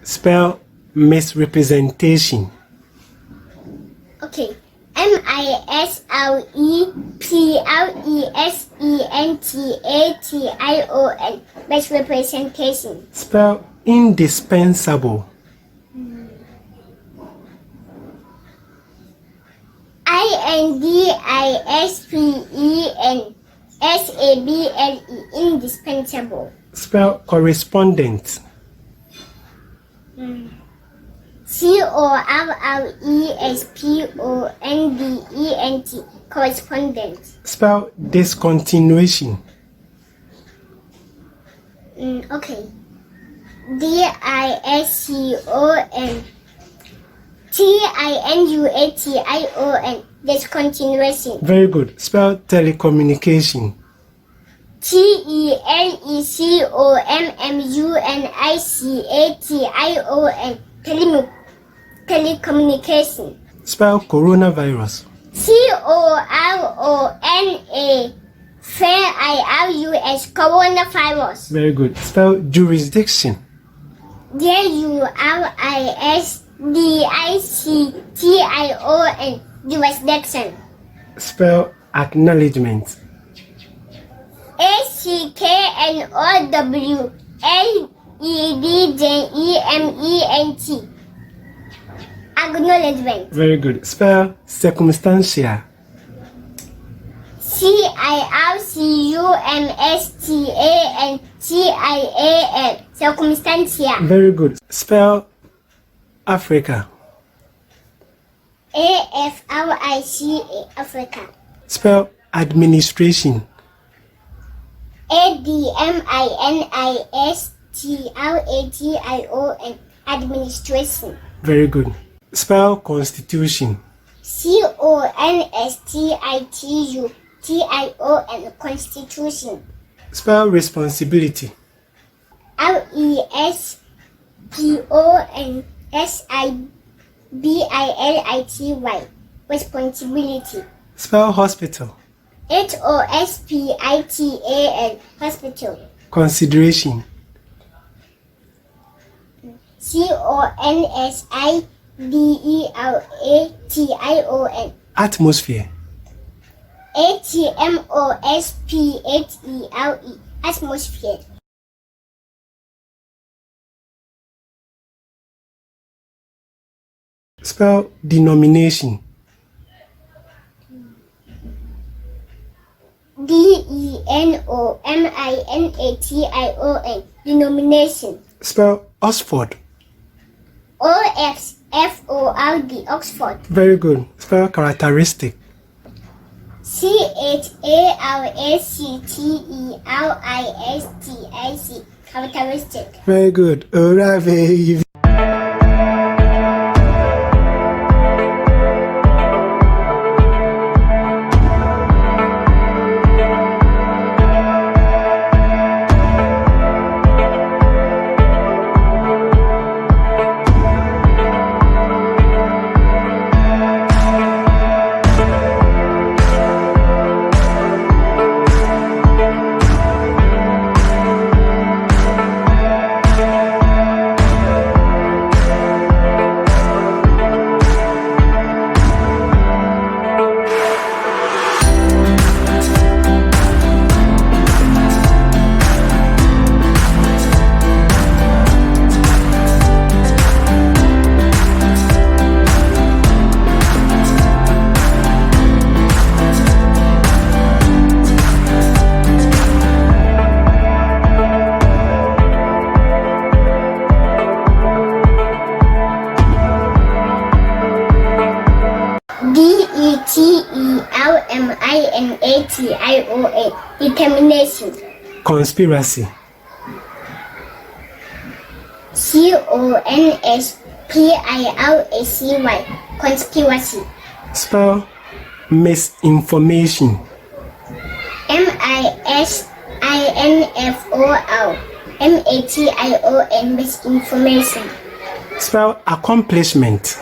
Spell misrepresentation. Okay. misrepresentation. Misrepresentation. Spell indispensable. indispensable. Indispensable. Spell correspondent. correspondent. Correspondent. Spell discontinuation. Okay. discontinuation. Discontinuation. Very good. Spell telecommunication. telecommunication. Telecommunication. Spell coronavirus. coronavirus. Coronavirus. Very good. Spell jurisdiction. jurisdiction. Jurisdiction. Spell acknowledgement. acknowledgement. Acknowledgement. Very good. Spell circumstantial. circumstantial. Circumstantial. Very good. Spell Africa. Africa. Africa. Spell administration. administration. Administration. Very good. Spell constitution. constitution. Constitution. Spell responsibility. responsibility. Responsibility. Spell hospital. hospital. Hospital. Consideration. consideration. Atmosphere. atmosphere. Atmosphere. Spell denomination. denomination. Denomination. Spell Oxford. Oxford. Oxford. Very good. Spell characteristic. characteristic. Characteristic. Very good. Owura baby. determination. Determination. Conspiracy. conspiracy. Conspiracy. Spell misinformation. misinformation. Misinformation. Spell accomplishment.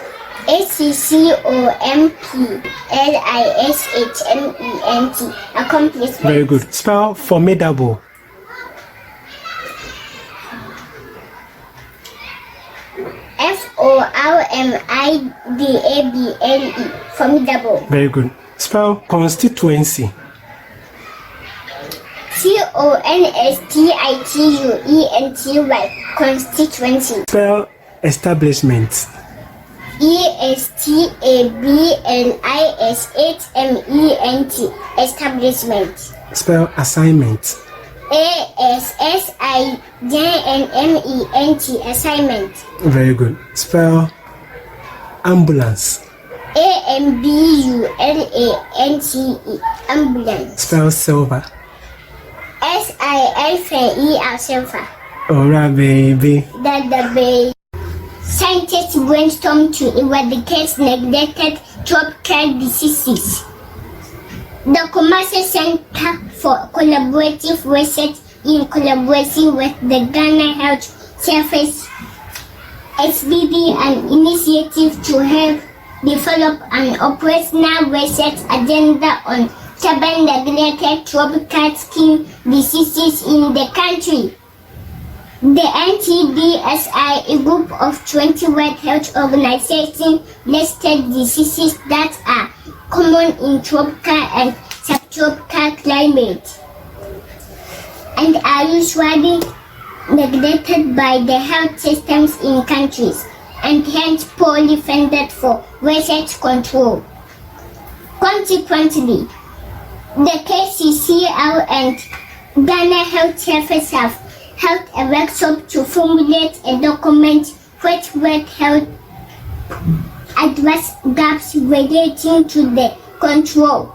accomplishment. Accomplishment. Very good. Spell formidable. formidable. Formidable. Very good. Spell constituency. constituency. Constituency. Spell establishment. establishment. Establishment. Spell assignment. assignment. Assignment. Very good. Spell ambulance. ambulance. Ambulance. Spell silver. silver. Silver. Owura baby. The bay. Scientists brainstorm to eradicate neglected tropical diseases. The Commercial Center for Collaborative Research, in collaboration with the Ghana Health Service, SBB, an initiative to help develop an operational research agenda on 7 neglected tropical skin diseases in the country. The NTDSI, a group of 20 World Health Organization listed diseases that are common in tropical and subtropical climate and are usually neglected by the health systems in countries and hence poorly funded for research control. Consequently, the KCCL and Ghana Health Service have held a workshop to formulate a document which will help address gaps relating to the control